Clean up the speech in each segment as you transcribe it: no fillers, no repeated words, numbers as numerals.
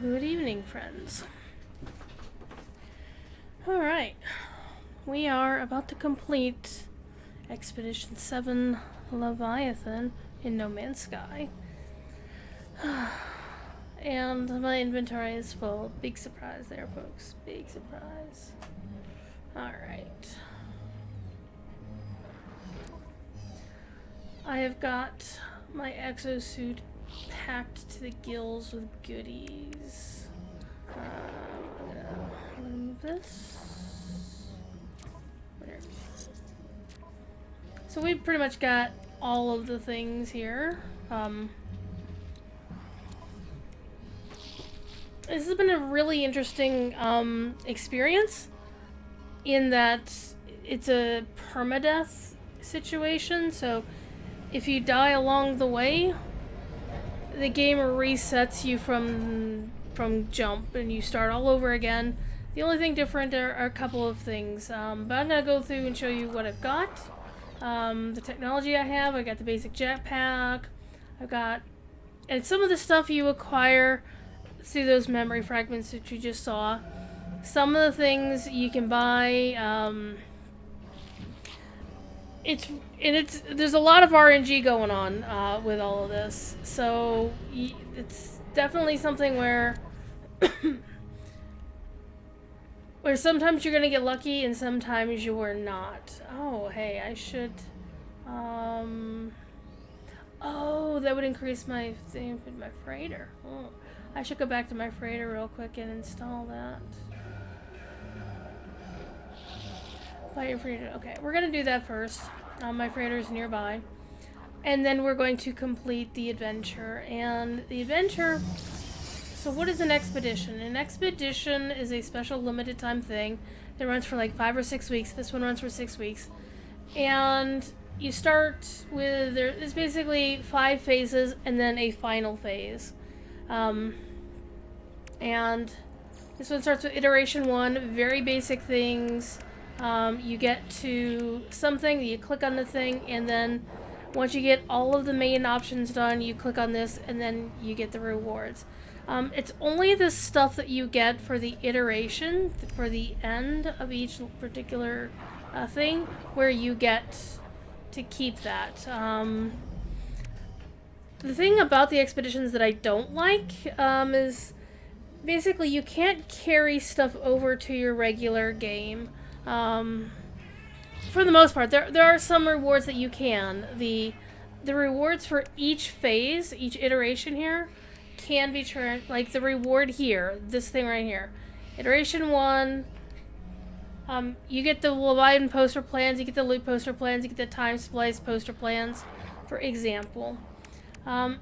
Good evening, friends. Alright, we are about to complete Expedition 7 Leviathan in No Man's Sky. And my inventory is full. Big surprise there, folks. Big surprise. Alright. I have got my exosuit packed to the gills with goodies. I'm gonna move this. There. So we've pretty much got all of the things here. This has been a really interesting experience in that it's a permadeath situation, so if you die along the way, the game resets you from jump and you start all over again. The only thing different are a couple of things, but I'm going to go through and show you what I've got. The technology I have. I got the basic jetpack. I've got, and some of the stuff you acquire through those memory fragments that you just saw. Some of the things you can buy. There's a lot of RNG going on with all of this, so it's definitely something where where sometimes you're gonna get lucky and sometimes you are not. Oh, hey, I should. Oh, that would increase my thing with my freighter. Oh, I should go back to my freighter real quick and install that. Buy your freighter. Okay, we're gonna do that first. My freighter is nearby. And then we're going to complete the adventure. And the adventure... So what is an expedition? An expedition is a special limited time thing that runs for like 5 or 6 weeks. This one runs for 6 weeks. And you start with... There's basically 5 phases and then a final phase. And this one starts with iteration 1. Very basic things. You get to something, you click on the thing, and then once you get all of the main options done, you click on this, and then you get the rewards. It's only the stuff that you get for the iteration, for the end of each particular thing, where you get to keep that. The thing about the expeditions that I don't like is basically you can't carry stuff over to your regular game. For the most part, there are some rewards that you can. The rewards for each phase, each iteration here, can be turned, like the reward here, this thing right here. Iteration 1, you get the Leviathan poster plans, you get the loot poster plans, you get the time splice poster plans, for example. And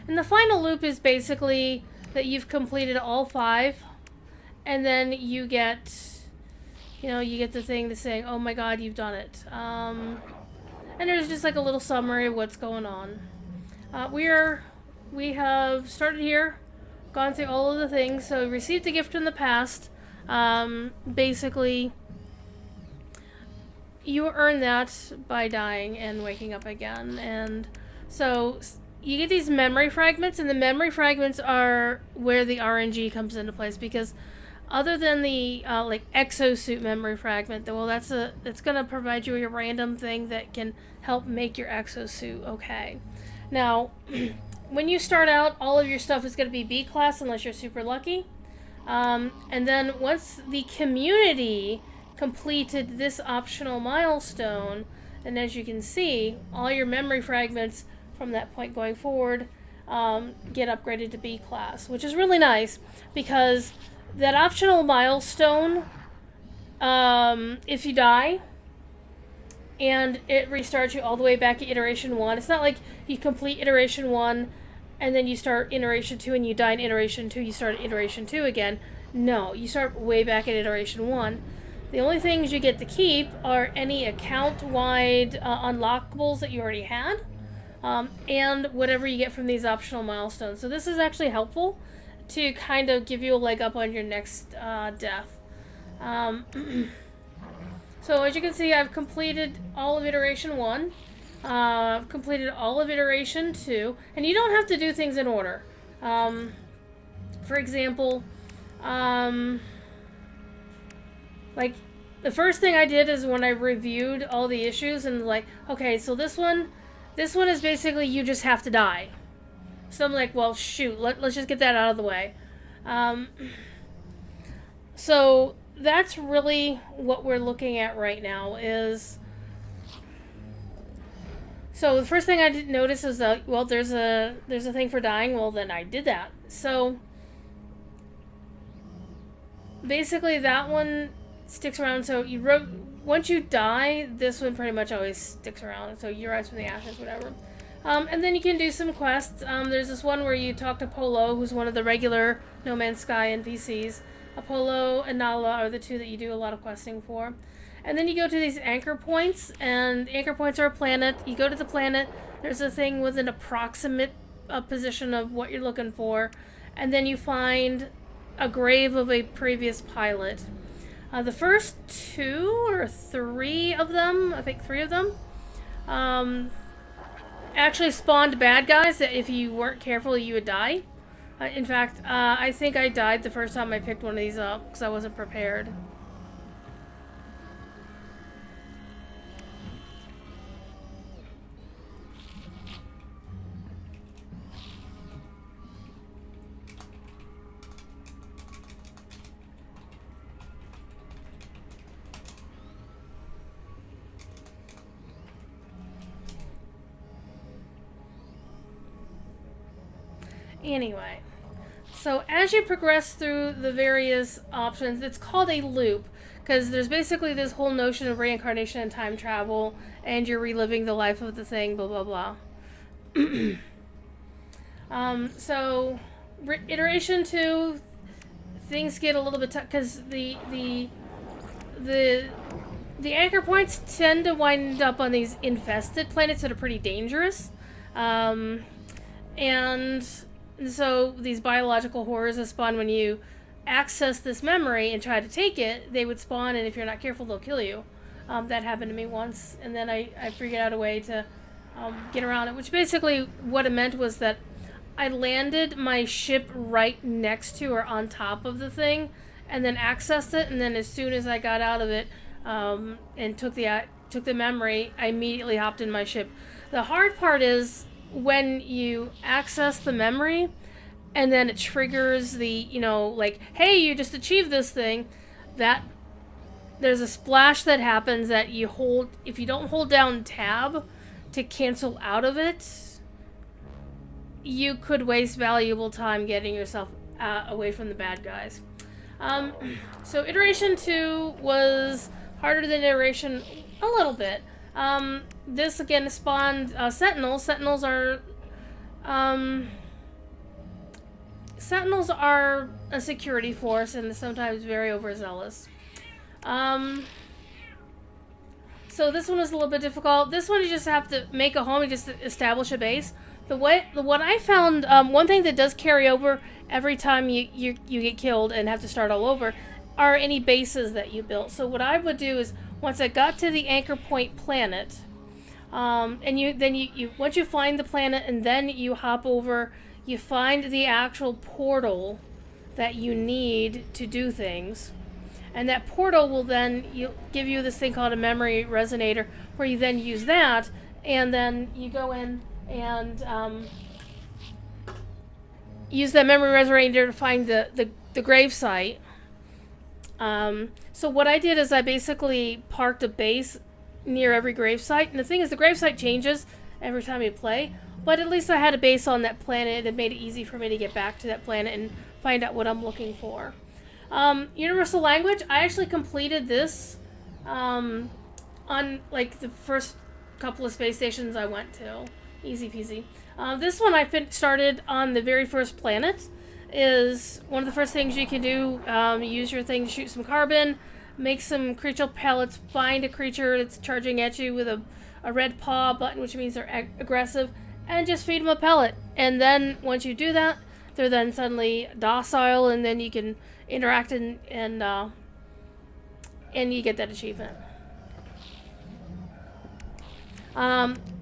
the final loop is basically that you've completed all 5, and then you get... You know, you get the thing to saying, oh my god, you've done it. And there's just like a little summary of what's going on. We have started here, gone through all of the things, so we received a gift from the past. Basically, you earn that by dying and waking up again. And so you get these memory fragments, and the memory fragments are where the RNG comes into place, because other than the like exosuit memory fragment, well, that's gonna provide you a random thing that can help make your exosuit okay. Now, when you start out, all of your stuff is gonna be B class unless you're super lucky. And then once the community completed this optional milestone, and as you can see, all your memory fragments from that point going forward get upgraded to B class, which is really nice because that optional milestone, if you die, and it restarts you all the way back to iteration 1. It's not like you complete iteration 1, and then you start iteration 2, and you die in iteration 2, you start iteration 2 again. No, you start way back at iteration 1. The only things you get to keep are any account-wide unlockables that you already had, and whatever you get from these optional milestones. So this is actually helpful to kind of give you a leg up on your next death. So as you can see, I've completed all of iteration 1. I've completed all of iteration 2. And you don't have to do things in order. For example, like, the first thing I did is when I reviewed all the issues and like, okay, so this one is basically you just have to die. So I'm like, well, shoot, let's just get that out of the way. So that's really what we're looking at right now is... So the first thing I did notice is that, well, there's a thing for dying. Well, then I did that. So basically that one sticks around. So once you die, this one pretty much always sticks around. So you rise from the ashes, whatever. And then you can do some quests. There's this one where you talk to Polo, who's one of the regular No Man's Sky NPCs. Apollo and Nala are the two that you do a lot of questing for. And then you go to these anchor points, and anchor points are a planet. You go to the planet, there's a thing with an approximate position of what you're looking for, and then you find a grave of a previous pilot. The first 2 or 3 of them, I think 3 of them, actually spawned bad guys that if you weren't careful you would die. In fact, I think I died the first time I picked one of these up because I wasn't prepared. Anyway, so as you progress through the various options, it's called a loop because there's basically this whole notion of reincarnation and time travel, and you're reliving the life of the thing, blah blah blah. So iteration 2, things get a little bit tough because the anchor points tend to wind up on these infested planets that are pretty dangerous, and so these biological horrors that spawn when you access this memory and try to take it, they would spawn, and if you're not careful, they'll kill you. That happened to me once, and then I figured out a way to get around it, which basically what it meant was that I landed my ship right next to or on top of the thing, and then accessed it, and then as soon as I got out of it and took the memory, I immediately hopped in my ship. The hard part is when you access the memory and then it triggers the, like, hey, you just achieved this thing, that there's a splash that happens that you hold, if you don't hold down tab to cancel out of it, you could waste valuable time getting yourself away from the bad guys. So iteration 2 was harder than iteration a little bit. This again spawned sentinels. Sentinels are a security force and sometimes very overzealous. So this one is a little bit difficult. This one you just have to make a home, you just establish a base. What I found, one thing that does carry over every time you get killed and have to start all over are any bases that you built. So what I would do is once I got to the anchor point planet, and you once you find the planet and then you hop over, you find the actual portal that you need to do things, and that portal will then give you this thing called a memory resonator, where you then use that, and then you go in and use that memory resonator to find the grave site. So what I did is I basically parked a base near every gravesite, and the thing is the gravesite changes every time you play, but at least I had a base on that planet that made it easy for me to get back to that planet and find out what I'm looking for. Universal language, I actually completed this on like the first couple of space stations I went to. Easy peasy. This one I started on the very first planet. Is one of the first things you can do. Use your thing to shoot some carbon, make some creature pellets, find a creature that's charging at you with a red paw button, which means they're aggressive, and just feed them a pellet. And then once you do that, they're then suddenly docile, and then you can interact and you get that achievement.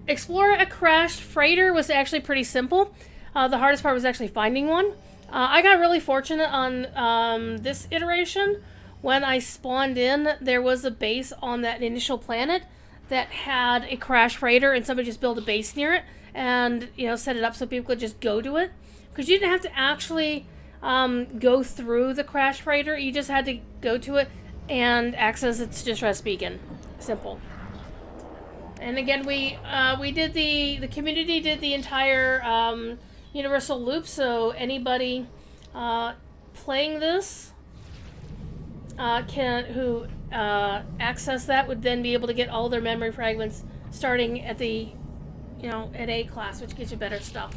Explore a crashed freighter was actually pretty simple. The hardest part was actually finding one. I got really fortunate on this iteration. When I spawned in, there was a base on that initial planet that had a crash freighter, and somebody just built a base near it and set it up so people could just go to it, because you didn't have to actually go through the crash freighter. You just had to go to it and access its distress beacon. Simple. And again, we did the community did the entire universal loop, so anybody playing this who access that would then be able to get all their memory fragments starting at the at A class, which gives you better stuff.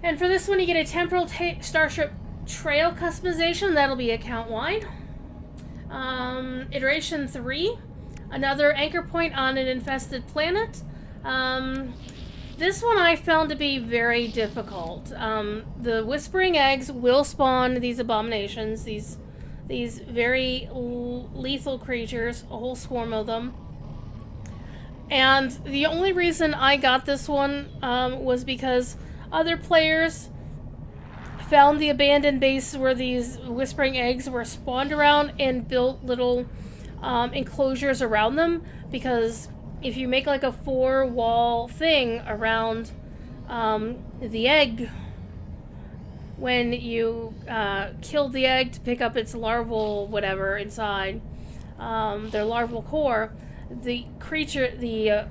And for this one, you get a temporal starship trail customization. That'll be account wide. Iteration 3, another anchor point on an infested planet. This one I found to be very difficult. The whispering eggs will spawn these abominations, these very lethal creatures, a whole swarm of them. And the only reason I got this one was because other players found the abandoned base where these whispering eggs were spawned around and built little enclosures around them, because if you make like a 4-wall thing around the egg, when you kill the egg to pick up its larval whatever inside, their larval core, the creature, the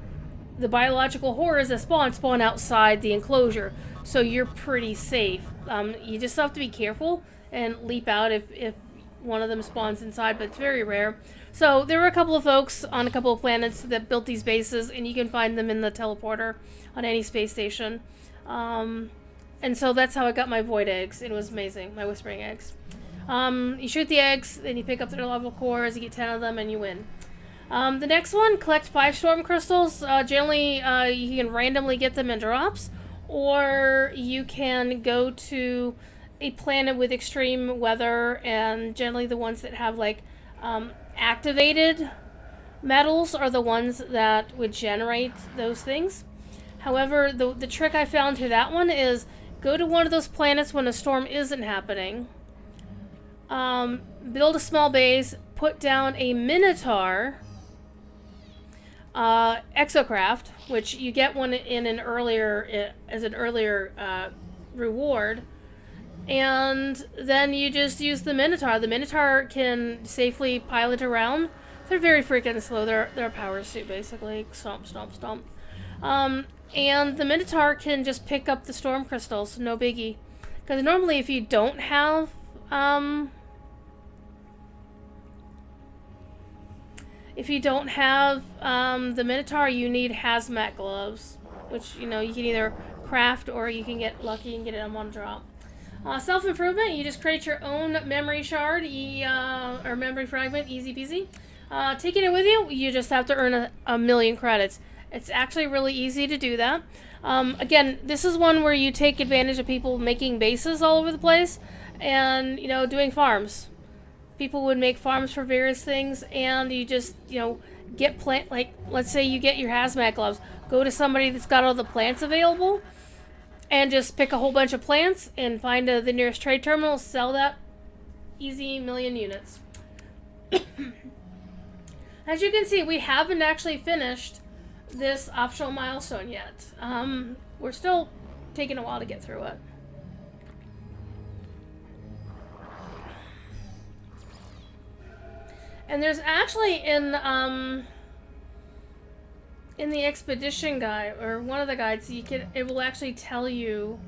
biological horrors that spawn outside the enclosure, so you're pretty safe. You just have to be careful and leap out if one of them spawns inside, but it's very rare. So there were a couple of folks on a couple of planets that built these bases, and you can find them in the teleporter on any space station. And so that's how I got my void eggs. It was amazing, my whispering eggs. You shoot the eggs, then you pick up their larval cores, you get 10 of them, and you win. The next one, collect 5 storm crystals. Generally, you can randomly get them in drops, or you can go to a planet with extreme weather, and generally the ones that have like activated metals are the ones that would generate those things. However, the trick I found to that one is go to one of those planets when a storm isn't happening, build a small base, put down a Minotaur exocraft, which you get one in an earlier reward, and then you just use the Minotaur. The Minotaur can safely pilot around. They're very freaking slow. They're a power suit, basically. Stomp, stomp, stomp. And the Minotaur can just pick up the storm crystals, no biggie. Because normally if you don't have the Minotaur, you need hazmat gloves, which you can either craft or you can get lucky and get them on drop. Self-improvement, you just create your own memory shard or memory fragment, easy peasy. Taking it with you, you just have to earn a million credits. It's actually really easy to do that. Again, this is one where you take advantage of people making bases all over the place and, doing farms. People would make farms for various things, and you just, get like, let's say you get your hazmat gloves. Go to somebody that's got all the plants available and just pick a whole bunch of plants and find the nearest trade terminal, sell that. Easy million units. As you can see, we haven't actually finished this optional milestone yet. We're still taking a while to get through it. And there's actually in the expedition guide, or one of the guides, it will actually tell you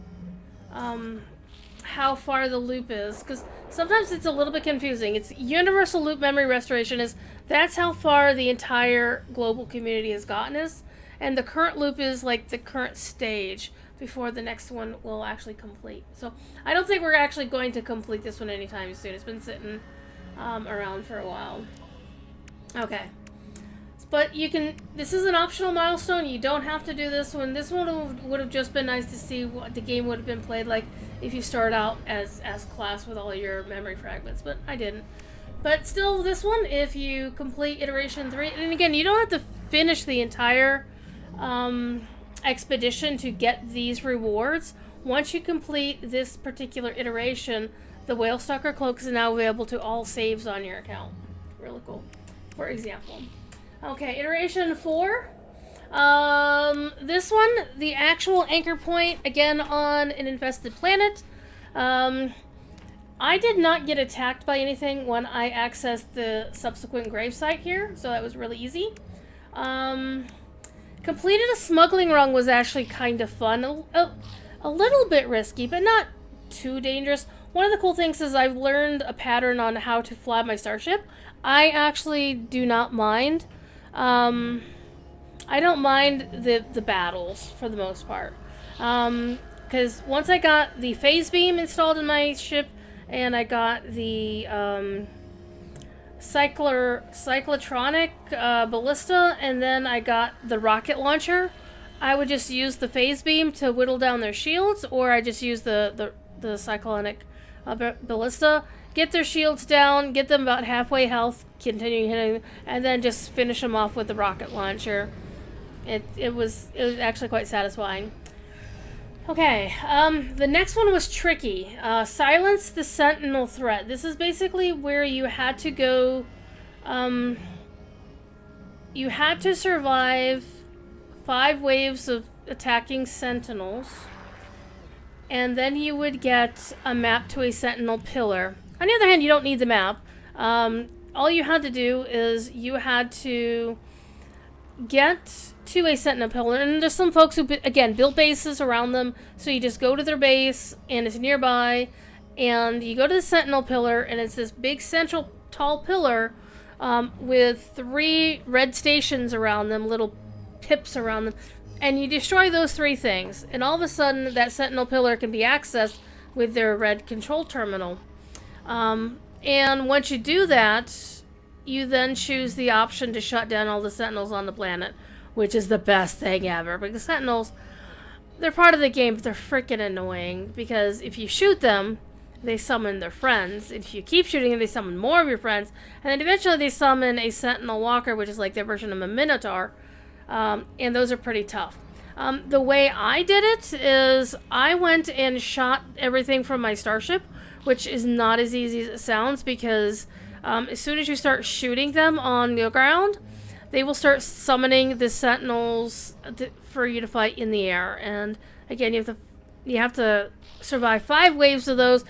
how far the loop is, because sometimes it's a little bit confusing. It's universal loop memory restoration that's how far the entire global community has gotten us, and the current loop is like the current stage before the next one will actually complete. So I don't think we're actually going to complete this one anytime soon. It's been sitting around for a while. Okay. But this is an optional milestone. You don't have to do this one. This one would have just been nice to see what the game would have been played like if you start out as class with all your memory fragments, but I didn't. But still, this one, if you complete iteration 3, and again, you don't have to finish the entire expedition to get these rewards. Once you complete this particular iteration, the Whale Stalker Cloak is now available to all saves on your account. Really cool. For example. Okay, iteration 4. This one, the actual anchor point, again on an infested planet. I did not get attacked by anything when I accessed the subsequent gravesite here, so that was really easy. Completed a smuggling run was actually kind of fun. A little bit risky, but not too dangerous. One of the cool things is I've learned a pattern on how to fly my starship. I actually do not mind. I don't mind the battles for the most part. Because once I got the phase beam installed in my ship, and I got the cyclotronic ballista, and then I got the rocket launcher, I would just use the phase beam to whittle down their shields, or I just use the cyclonic ballista, get their shields down, get them about halfway health, continue hitting, and then just finish them off with the rocket launcher. It was actually quite satisfying. Okay, the next one was tricky. Silence the Sentinel threat. This is basically where you had to go, you had to survive 5 waves of attacking Sentinels, and then you would get a map to a Sentinel pillar. On the other hand, you don't need the map. All you had to do is you had to get to a Sentinel pillar, and there's some folks who, again, built bases around them, so you just go to their base, and it's nearby, and you go to the Sentinel pillar, and it's this big central tall pillar with 3 red stations around them, little pips around them, and you destroy those 3 things, and all of a sudden that Sentinel pillar can be accessed with their red control terminal. And once you do that, you then choose the option to shut down all the Sentinels on the planet, which is the best thing ever, because Sentinels, they're part of the game, but they're freaking annoying, because if you shoot them, they summon their friends. If you keep shooting them, they summon more of your friends, and then eventually they summon a Sentinel Walker, which is like their version of a Minotaur, and those are pretty tough. The way I did it is I went and shot everything from my starship, which is not as easy as it sounds, because as soon as you start shooting them on the ground, they will start summoning the Sentinels for you to fight in the air. And again, you have to survive 5 waves of those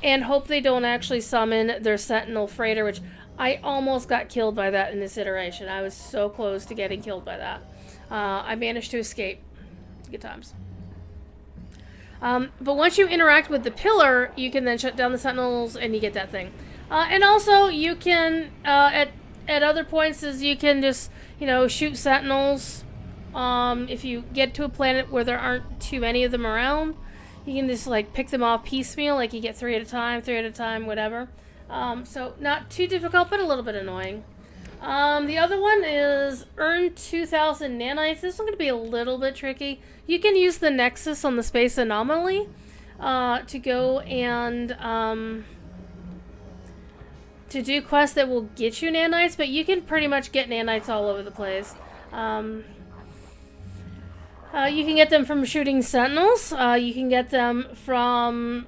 and hope they don't actually summon their Sentinel freighter, which I almost got killed by that in this iteration. I was so close to getting killed by that. I managed to escape. Good times. But once you interact with the pillar, you can then shut down the Sentinels and you get that thing. And also, you can, at other points, you can just, shoot Sentinels. If you get to a planet where there aren't too many of them around, you can just, pick them off piecemeal, you get 3 at a time, whatever. So, not too difficult, but a little bit annoying. The other one is earn 2,000 nanites. This one's going to be a little bit tricky. You can use the Nexus on the Space Anomaly to go and to do quests that will get you nanites, but you can pretty much get nanites all over the place. You can get them from shooting Sentinels. You can get them from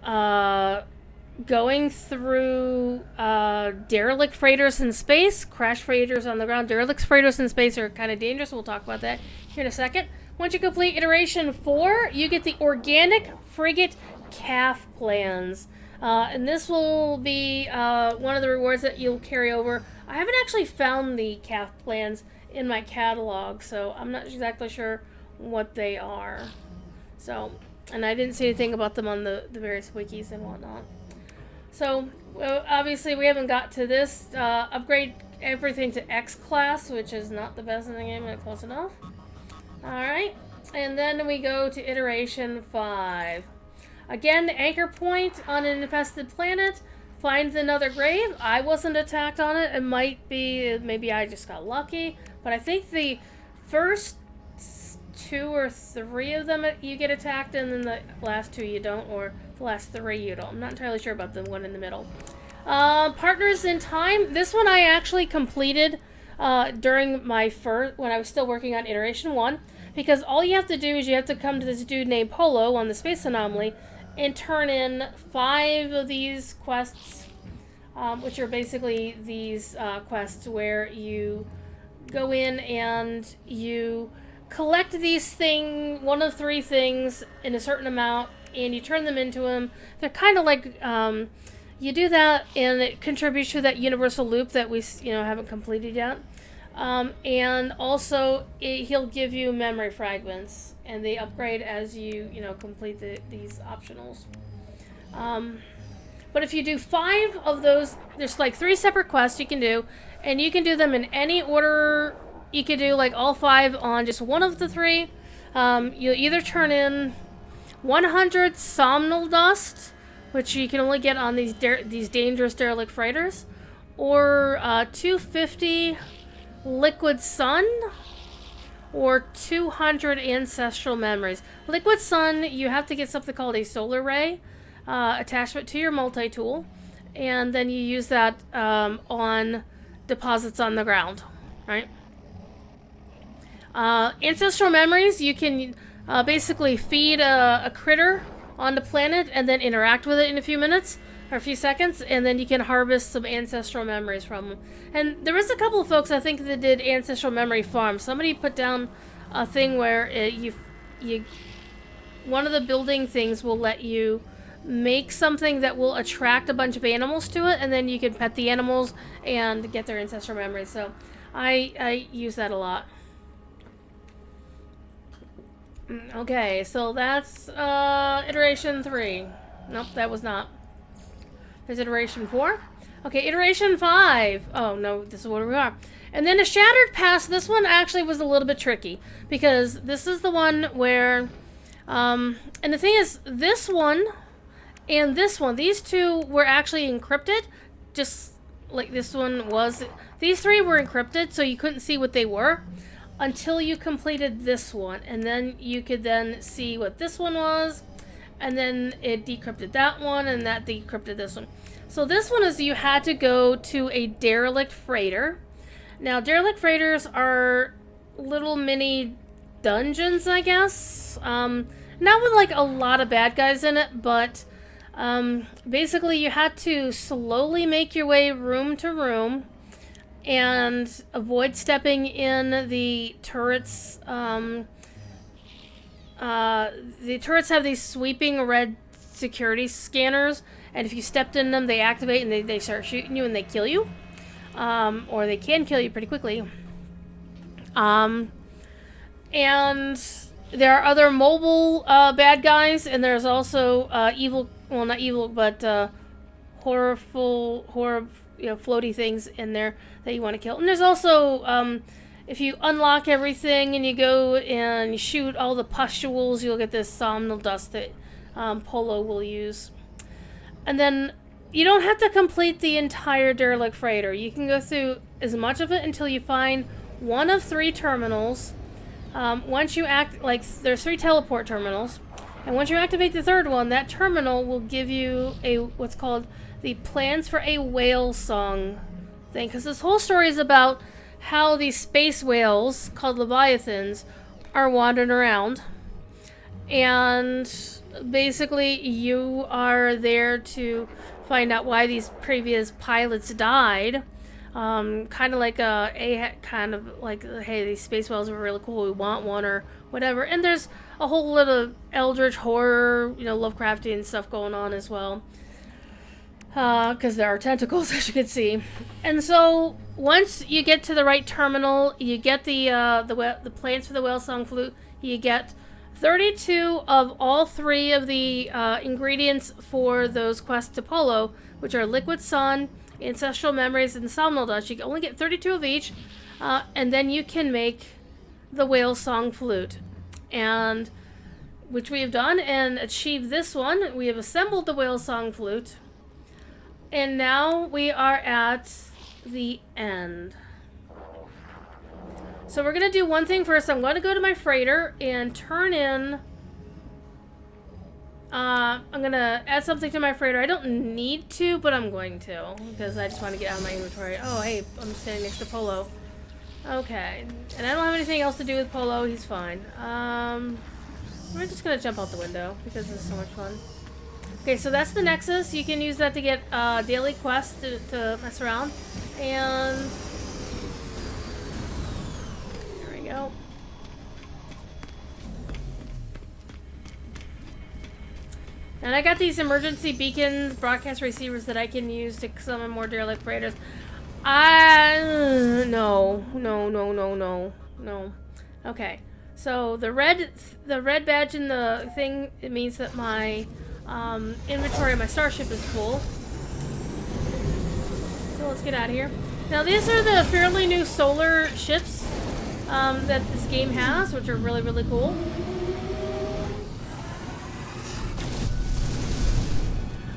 going through derelict freighters in space, crash freighters on the ground. Derelict freighters in space are kind of dangerous. We'll talk about that here in a second. Once you complete iteration 4, you get the organic frigate calf plans. And this will be one of the rewards that you'll carry over. I haven't actually found the calf plans in my catalog, so I'm not exactly sure what they are. So, and I didn't see anything about them on the various wikis and whatnot. So, obviously we haven't got to this. Upgrade everything to X class, which is not the best in the game, but close enough. Alright, and then we go to iteration 5. Again, anchor point on an infested planet. Find another grave. I wasn't attacked on it. It might be, maybe I just got lucky. But I think the first 2 or 3 of them you get attacked, and then the last 2 you don't, or the last 3 you don't. I'm not entirely sure about the one in the middle. Partners in Time. This one I actually completed during my when I was still working on iteration 1. Because all you have to do is you have to come to this dude named Polo on the space anomaly and turn in 5 of these quests, which are basically these quests where you go in and you collect one of 3 things in a certain amount, and you turn them into them. They're kind of like, you do that, and it contributes to that universal loop that we, haven't completed yet. And also, he'll give you memory fragments, and they upgrade as you, complete these optionals. But if you do 5 of those, there's like 3 separate quests you can do, and you can do them in any order. You could do like all 5 on just one of the 3. You'll either turn in 100 somnol dust, which you can only get on these dangerous derelict freighters, or 250 liquid sun, or 200 ancestral memories. Liquid sun, you have to get something called a solar ray attachment to your multi-tool, and then you use that on deposits on the ground, right? Ancestral memories, you can basically feed a critter on the planet and then interact with it in a few minutes or a few seconds, and then you can harvest some ancestral memories from them. And there is a couple of folks, I think, that did ancestral memory farms. Somebody put down a thing where one of the building things will let you make something that will attract a bunch of animals to it, and then you can pet the animals and get their ancestral memories. So I use that a lot. Okay, so that's iteration 3. Nope, that was not. There's iteration 4. Okay, iteration 5. Oh, no, this is where we are. And then a Shattered Past. This one actually was a little bit tricky, because this is the one where... and the thing is, this one and this one, these 2 were actually encrypted, just like this one was. These 3 were encrypted, so you couldn't see what they were until you completed this one, and then you could then see what this one was, and then it decrypted that one, and that decrypted this one. So this one is you had to go to a derelict freighter. Now, derelict freighters are little mini dungeons, I guess. Not with like a lot of bad guys in it, but basically you had to slowly make your way room to room and avoid stepping in the turrets. The turrets have these sweeping red security scanners, and if you stepped in them, they activate and they start shooting you and they kill you. Or they can kill you pretty quickly. And there are other mobile bad guys, and there's also evil, well, not evil, but floaty things in there that you want to kill. And there's also, if you unlock everything and you go and you shoot all the pustules, you'll get this somnol dust that Polo will use. And then you don't have to complete the entire derelict freighter. You can go through as much of it until you find one of 3 terminals. Once you there's 3 teleport terminals, and once you activate the 3rd one, that terminal will give you what's called the plans for a whale song thing, because this whole story is about how these space whales called Leviathans are wandering around, and basically you are there to find out why these previous pilots died. Kind of like hey, these space whales are really cool, we want one, or whatever. And there's a whole lot of eldritch horror, Lovecraftian stuff going on as well, because there are tentacles, as you can see. And so once you get to the right terminal, you get the plans for the whale song flute. You get 32 of all 3 of the ingredients for those quests to Polo, which are liquid sun, ancestral memories, and somnol dust. You can only get 32 of each, and then you can make the whale song flute, and which we have done and achieved this one. We have assembled the whale song flute, and now we are at the end. So we're going to do one thing first. I'm going to go to my freighter and turn in... I'm going to add something to my freighter. I don't need to, but I'm going to, because I just want to get out of my inventory. Oh, hey, I'm standing next to Polo. Okay, and I don't have anything else to do with Polo. He's fine. We're just gonna jump out the window because this is so much fun. Okay, so that's the Nexus. You can use that to get daily quests to mess around. And there we go. And I got these emergency beacons, broadcast receivers that I can use to summon more derelict freighters. No. Okay, so the red badge in the thing, it means that my inventory of my starship is full. So let's get out of here. Now these are the fairly new solar ships that this game has, which are really, really cool.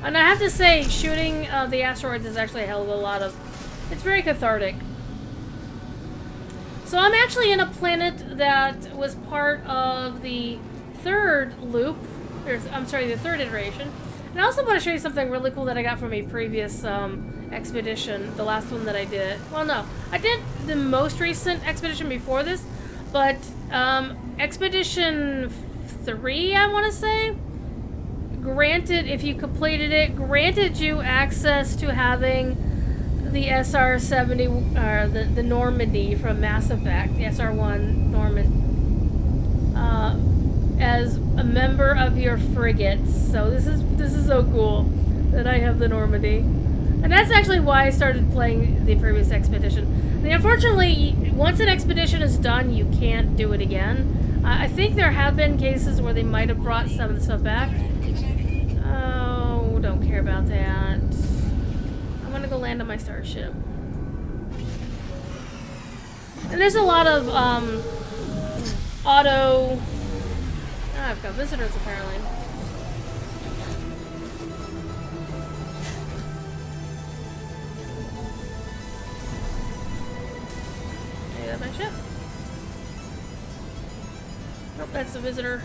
And I have to say, shooting the asteroids is actually a hell of a lot of... It's very cathartic. So I'm actually in a planet that was part of the third loop. I'm sorry, the third iteration. And I also want to show you something really cool that I got from a previous expedition. The last one that I did. Well, no. I did the most recent expedition before this. But Expedition 3, I want to say, granted, if you completed it, granted you access to having the SR-70, or the Normandy from Mass Effect, the SR-1 Normandy, as a member of your frigates. So this is so cool that I have the Normandy. And that's actually why I started playing the previous expedition. I mean, unfortunately, once an expedition is done, you can't do it again. I think there have been cases where they might have brought some of the stuff back. Oh, don't care about that. I'm gonna go land on my starship. And there's a lot of auto... Ah, I've got visitors apparently. Hey, that's my ship. Nope, that's the visitor.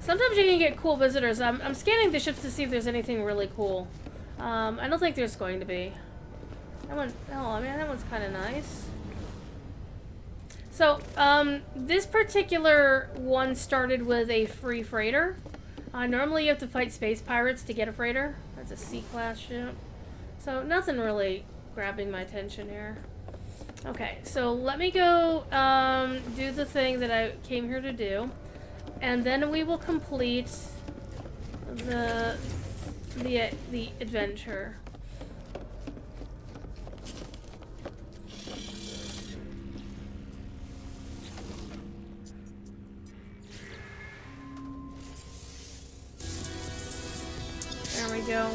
Sometimes you can get cool visitors. I'm scanning the ships to see if there's anything really cool. I don't think there's going to be. That one, oh, I mean, that one's kind of nice. So, this particular one started with a free freighter. Normally you have to fight space pirates to get a freighter. That's a C-class ship. So, nothing really grabbing my attention here. Okay, so let me go do the thing that I came here to do. And then we will complete the adventure. There we go.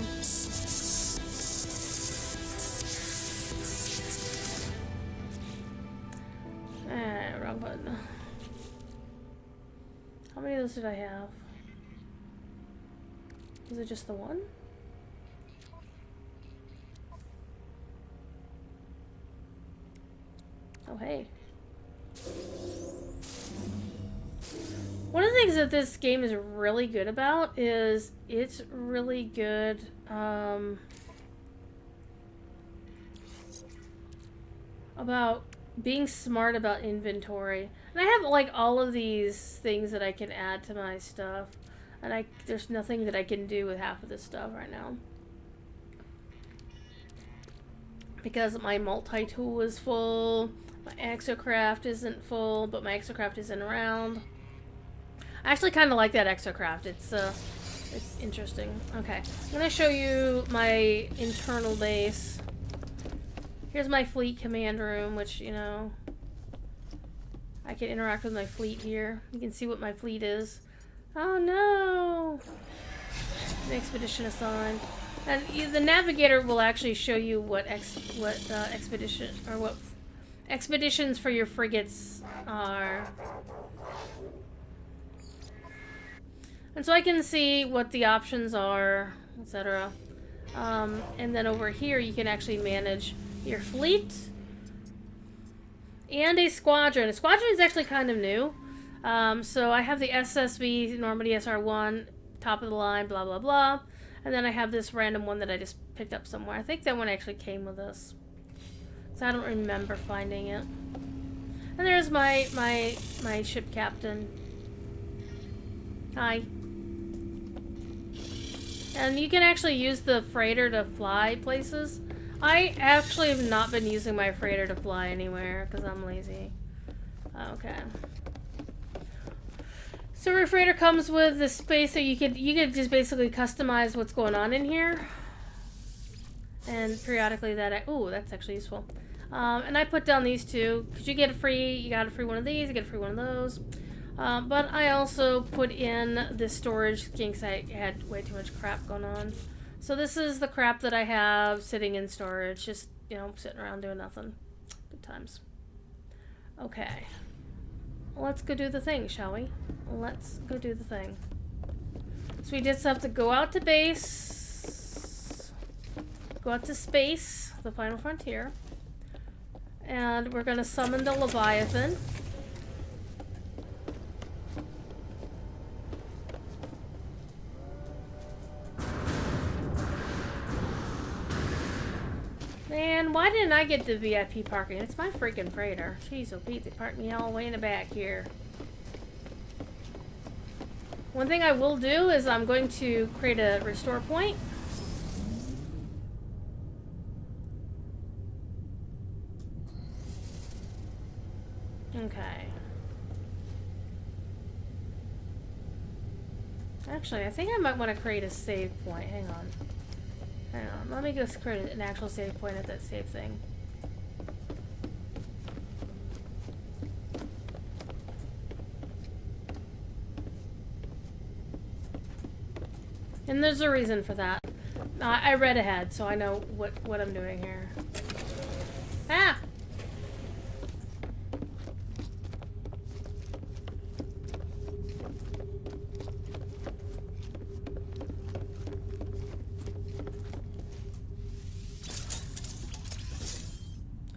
Wrong button. How many of those did I have? Is it just the one? Oh, hey. One of the things that this game is really good about is it's really good about being smart about inventory. And I have like all of these things that I can add to my stuff. And there's nothing that I can do with half of this stuff right now. Because my multi-tool is full, my exocraft isn't full, but my exocraft isn't around. I actually kind of like that exocraft. It's interesting. Okay, I'm gonna show you my internal base. Here's my fleet command room, which, you know, I can interact with my fleet here. You can see what my fleet is. Oh no! An expedition assigned. And the navigator will actually show you what expedition, or what expeditions for your frigates are. And so I can see what the options are, etc. And then over here you can actually manage your fleet and a squadron. A squadron is actually kind of new. So I have the SSB Normandy SR1, top of the line, blah blah blah. And then I have this random one that I just picked up somewhere. I think that one actually came with us. So I don't remember finding it. And there's my ship captain. Hi. And you can actually use the freighter to fly places. I actually have not been using my freighter to fly anywhere because I'm lazy. Okay. So your freighter comes with the space that you could just basically customize what's going on in here. And periodically ooh, that's actually useful. And I put down these two because you get a free, you got a free one of these, you get a free one of those. But I also put in the storage because I had way too much crap going on. So this is the crap that I have sitting in storage, just, you know, sitting around doing nothing. Good times. Okay. Let's go do the thing, shall we? Let's go do the thing. So we just have to go out to base, go out to space, the final frontier, and we're gonna summon the Leviathan. Man, why didn't I get the VIP parking? It's my freaking freighter. Jeez, oh Pete, they parked me all the way in the back here. One thing I will do is I'm going to create a restore point. Okay. Actually, I think I might want to create a save point. Hang on. Hang on. Let me just create an actual save point at that save thing. And there's a reason for that. I read ahead, so I know what I'm doing here. Ah!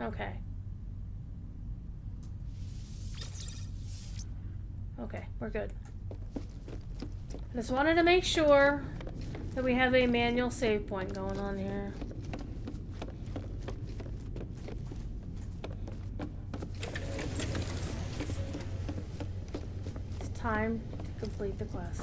Okay. Okay, we're good. I just wanted to make sure that we have a manual save point going on here. It's time to complete the quest.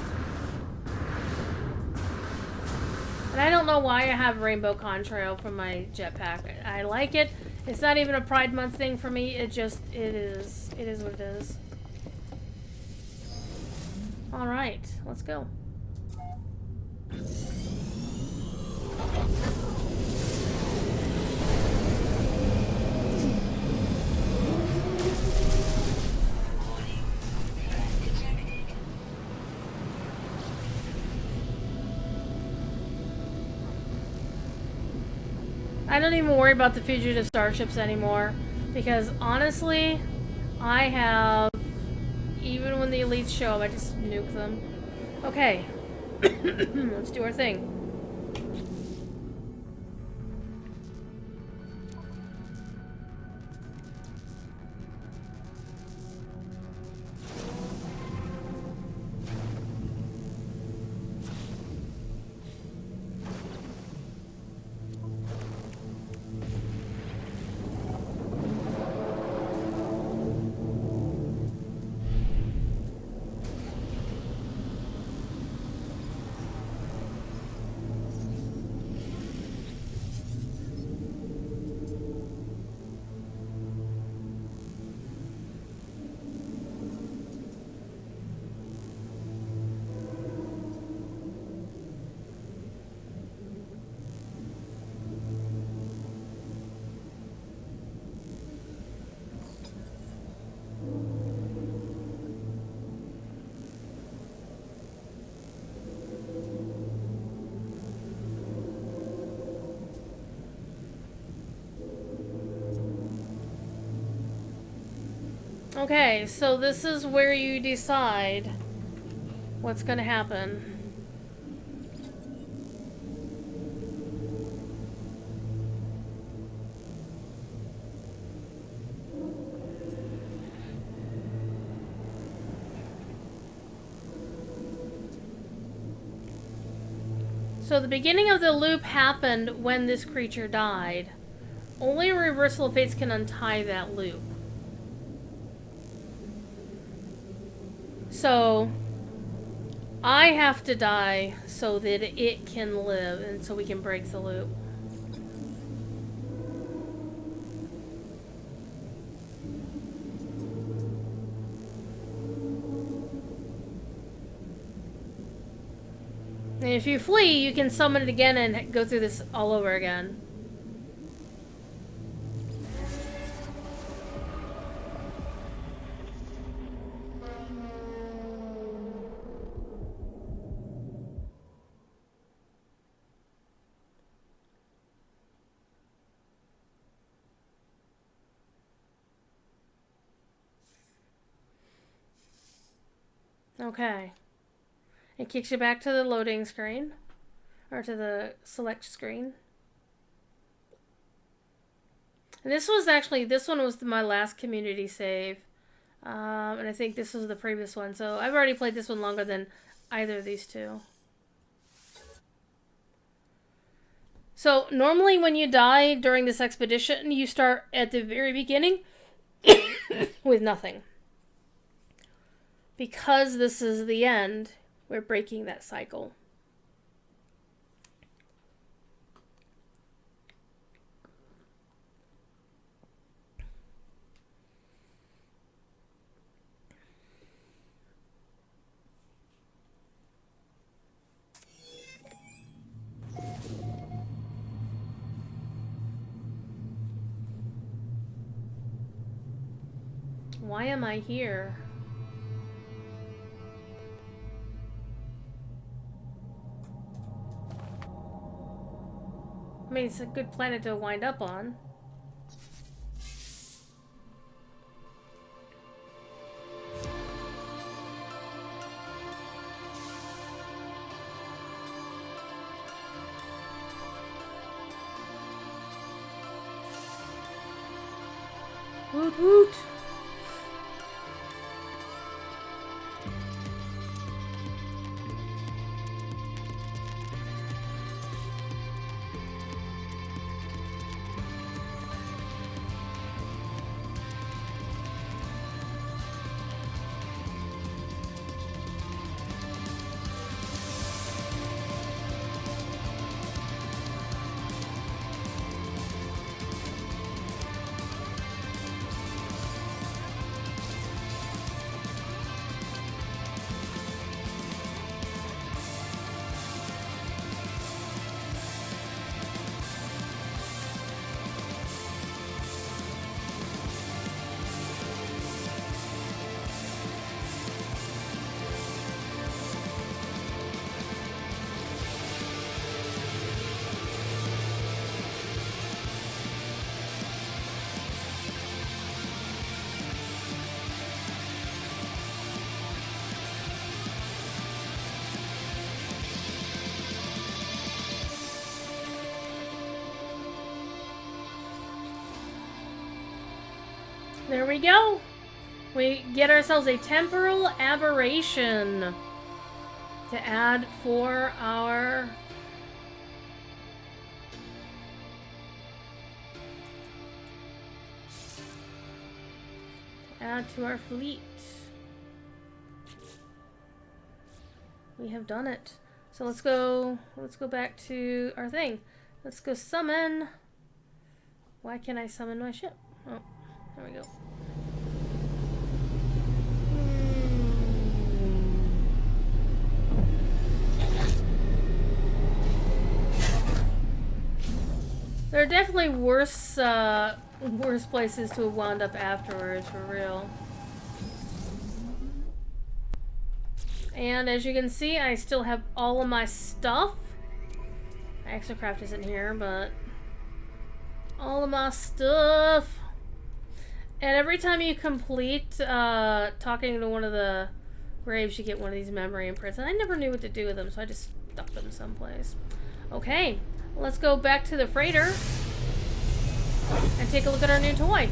And I don't know why I have rainbow contrail from my jetpack. I like it. It's not even a Pride Month thing for me. It is. It is what it is. Alright, let's go. I don't even worry about the fugitive starships anymore because honestly, I have, even when the elites show up, I just nuke them. Okay, let's do our thing. Okay, so this is where you decide what's going to happen. So the beginning of the loop happened when this creature died. only Reversal of Fates can untie that loop. So I have to die so that it can live and so we can break the loop. And if you flee, you can summon it again and go through this all over again. Okay. It kicks you back to the loading screen. Or to the select screen. And this one was my last community save. And I think this was the previous one. So I've already played this one longer than either of these two. So normally when you die during this expedition, you start at the very beginning with nothing. Because this is the end, we're breaking that cycle. Why am I here? I mean, it's a good planet to wind up on. Woot woot! There we go. We get ourselves a temporal aberration to add for our to our fleet. We have done it. So let's go back to our thing. Let's go summon. Why can't I summon my ship? Oh, there we go. There are definitely worse places to have wound up afterwards, for real. And as you can see, I still have all of my stuff. Exocraft isn't here, but all of my stuff. And every time you complete talking to one of the graves, you get one of these memory imprints. And I never knew what to do with them, so I just stuck them someplace. Okay. Let's go back to the freighter and take a look at our new toy.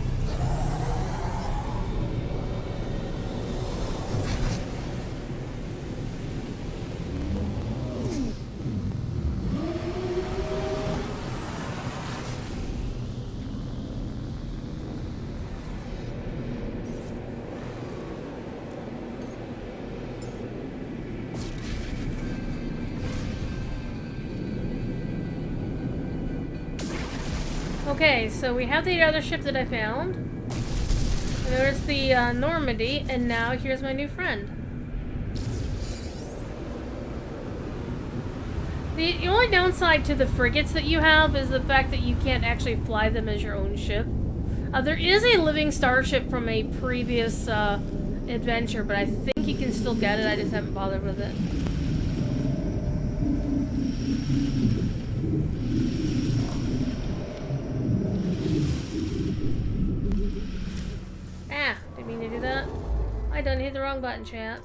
Okay, so we have the other ship that I found. There's the Normandy, and now here's my new friend. The only downside to the frigates that you have is the fact that you can't actually fly them as your own ship. There is a living starship from a previous adventure, but I think you can still get it. I just haven't bothered with it. Ah, didn't mean to do that. I done hit the wrong button, chat.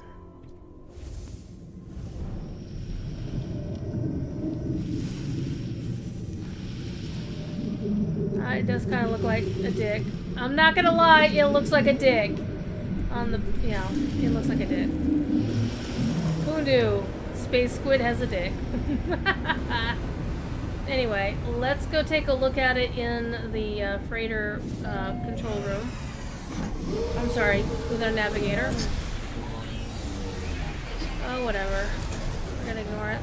It does kind of look like a dick. I'm not gonna lie, it looks like a dick. On the, you know, it looks like a dick. Who knew? Space Squid has a dick. Anyway, let's go take a look at it in the freighter control room. I'm sorry, with our navigator. Oh, whatever. We're gonna ignore it.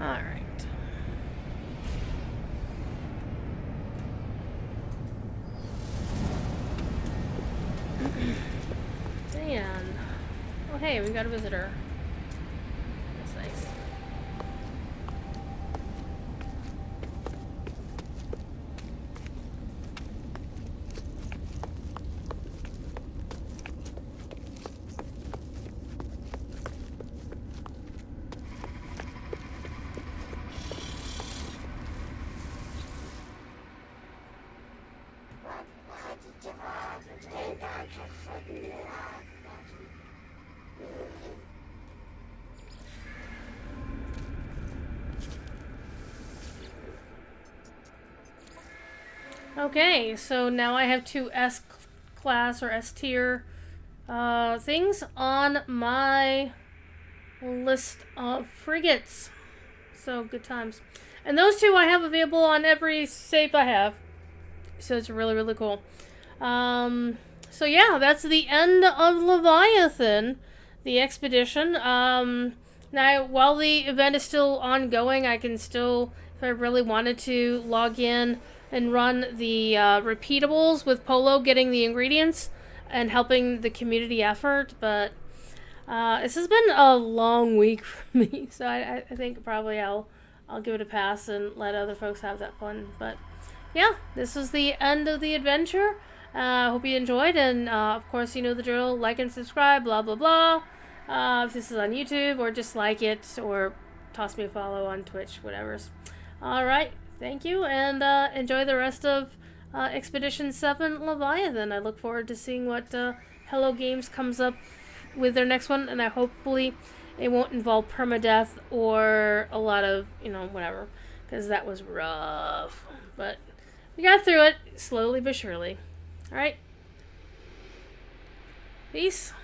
Alright. And, oh hey, we got a visitor. That's nice. Okay, so now I have two S-class or S-tier things on my list of frigates. So, good times. And those two I have available on every save I have. So it's really, really cool. So yeah, that's the end of Leviathan, the expedition. Now, while the event is still ongoing, I can still, if I really wanted to, log in and run the repeatables with Polo, getting the ingredients and helping the community effort. But this has been a long week for me, so I think probably I'll give it a pass and let other folks have that fun. But yeah, this is the end of the adventure. Hope you enjoyed, and of course, you know the drill. Like and subscribe, blah blah blah. If this is on YouTube, or just like it, or toss me a follow on Twitch, whatever's. Alright, thank you, and enjoy the rest of Expedition 7 Leviathan. I look forward to seeing what Hello Games comes up with their next one, and I hopefully it won't involve permadeath or a lot of, you know, whatever, because that was rough. But we got through it, slowly but surely. Alright. Peace.